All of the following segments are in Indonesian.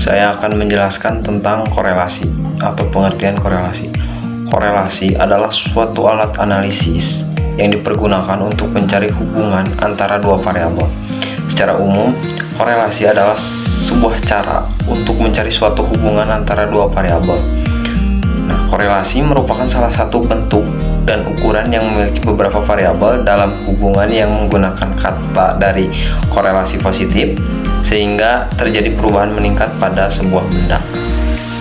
saya akan menjelaskan tentang korelasi atau pengertian korelasi. Korelasi adalah suatu alat analisis yang dipergunakan untuk mencari hubungan antara dua variabel. Secara umum, korelasi adalah sebuah cara untuk mencari suatu hubungan antara dua variabel. Nah, korelasi merupakan salah satu bentuk dan ukuran yang memiliki beberapa variabel dalam hubungan yang menggunakan kata dari korelasi positif, sehingga terjadi perubahan meningkat pada sebuah benda.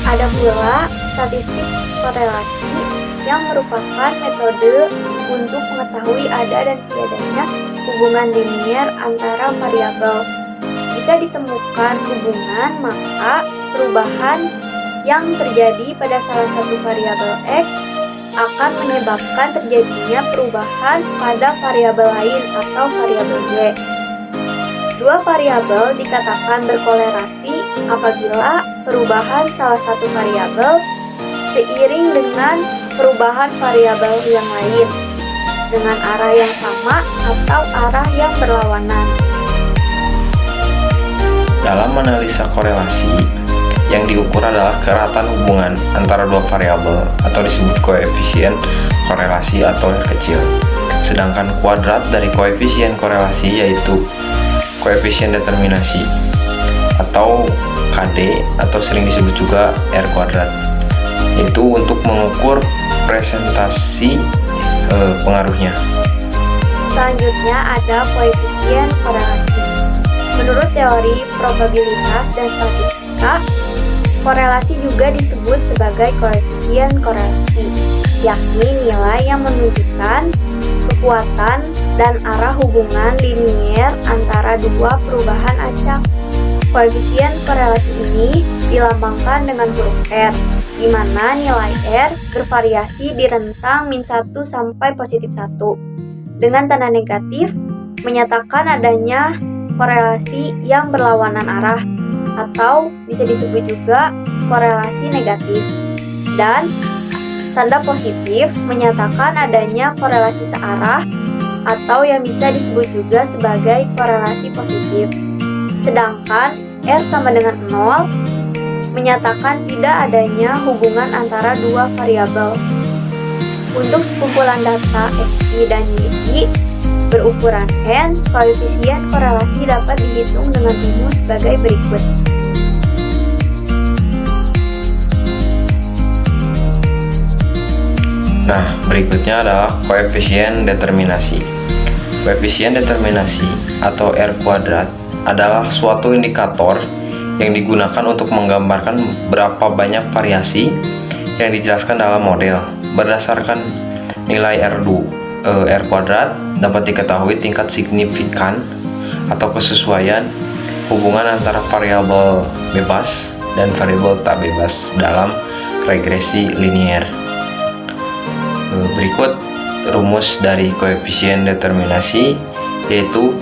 Ada pula statistik korelasi yang merupakan metode untuk mengetahui ada dan tidaknya hubungan linier antara variabel. Jika ditemukan hubungan, maka perubahan yang terjadi pada salah satu variabel X akan menyebabkan terjadinya perubahan pada variabel lain atau variabel Y. Dua variabel dikatakan berkorelasi apabila perubahan salah satu variabel seiring dengan perubahan variabel yang lain dengan arah yang sama atau arah yang berlawanan. Dalam analisa korelasi, yang diukur adalah keratan hubungan antara dua variabel atau disebut koefisien korelasi atau R kecil. Sedangkan kuadrat dari koefisien korelasi yaitu koefisien determinasi atau KD atau sering disebut juga R kuadrat, yaitu untuk mengukur presentasi pengaruhnya. Selanjutnya ada koefisien korelasi. Menurut teori probabilitas dan statistika, korelasi juga disebut sebagai koefisien korelasi, yakni nilai yang menunjukkan kekuatan dan arah hubungan linier antara dua perubahan acak. Koefisien korelasi ini dilambangkan dengan huruf R, di mana nilai R bervariasi di rentang -1 sampai +1. Dengan tanda negatif, menyatakan adanya korelasi yang berlawanan arah, atau bisa disebut juga korelasi negatif. Dan tanda positif menyatakan adanya korelasi searah, atau yang bisa disebut juga sebagai korelasi positif. Sedangkan R sama dengan 0 menyatakan tidak adanya hubungan antara dua variabel. Untuk kumpulan data XY dan YY berukuran N, koefisien korelasi dapat dihitung dengan rumus sebagai berikut. Nah, berikutnya adalah koefisien determinasi. Koefisien determinasi atau R kuadrat adalah suatu indikator yang digunakan untuk menggambarkan berapa banyak variasi yang dijelaskan dalam model. Berdasarkan nilai R kuadrat dapat diketahui tingkat signifikan atau kesesuaian hubungan antara variabel bebas dan variabel tak bebas dalam regresi linier. Berikut rumus dari koefisien determinasi, yaitu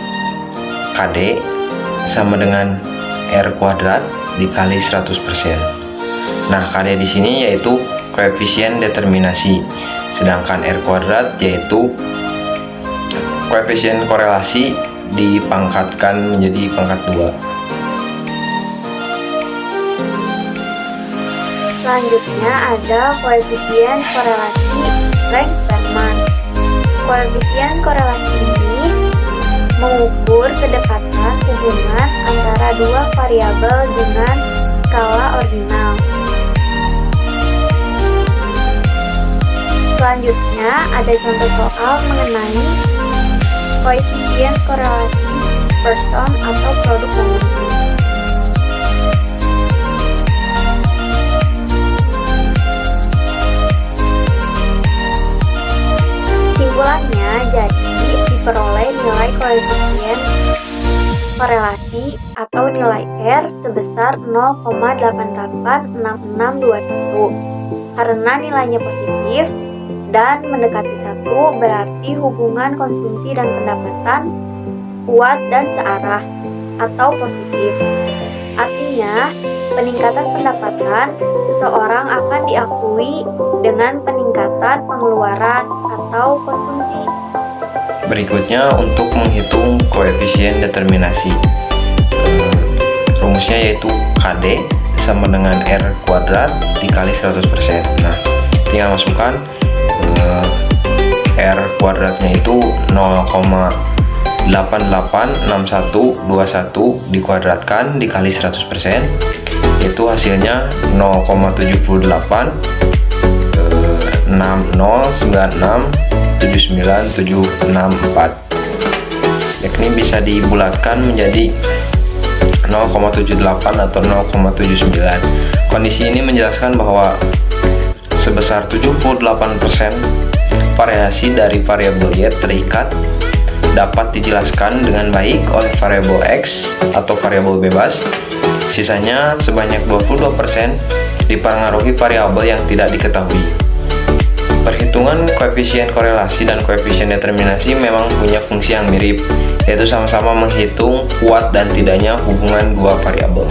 KD sama dengan R kuadrat dikali 100%. Nah, KD di sini yaitu koefisien determinasi, sedangkan R kuadrat yaitu koefisien korelasi dipangkatkan menjadi pangkat 2. Selanjutnya ada koefisien korelasi Frank-Spearman. Koefisien korelasi ini mengukur kedekatan hubungan antara dua variabel dengan skala ordinal. Selanjutnya ada contoh soal mengenai koefisien korelasi person atau produk momentum. Simpulannya, jadi diperoleh nilai koefisien korelasi atau nilai R sebesar 0,886621. Karena nilainya positif dan mendekati 1, berarti hubungan konsumsi dan pendapatan kuat dan searah atau positif. Artinya, peningkatan pendapatan seseorang akan diakui dengan peningkatan pengeluaran atau konsumsi. Berikutnya untuk menghitung koefisien determinasi, rumusnya yaitu KD sama dengan R kuadrat dikali 100%. Nah, tinggal masukkan R kuadratnya itu 0,886121 dikuadratkan dikali 100%, itu hasilnya 0,7860967974, yakni bisa dibulatkan menjadi 0,78 atau 0,79. Kondisi ini menjelaskan bahwa sebesar 78% variasi dari variabel Y terikat dapat dijelaskan dengan baik oleh variabel X atau variabel bebas. Sisanya sebanyak 22% dipengaruhi variabel yang tidak diketahui. Perhitungan koefisien korelasi dan koefisien determinasi memang punya fungsi yang mirip, yaitu sama-sama menghitung kuat dan tidaknya hubungan dua variabel.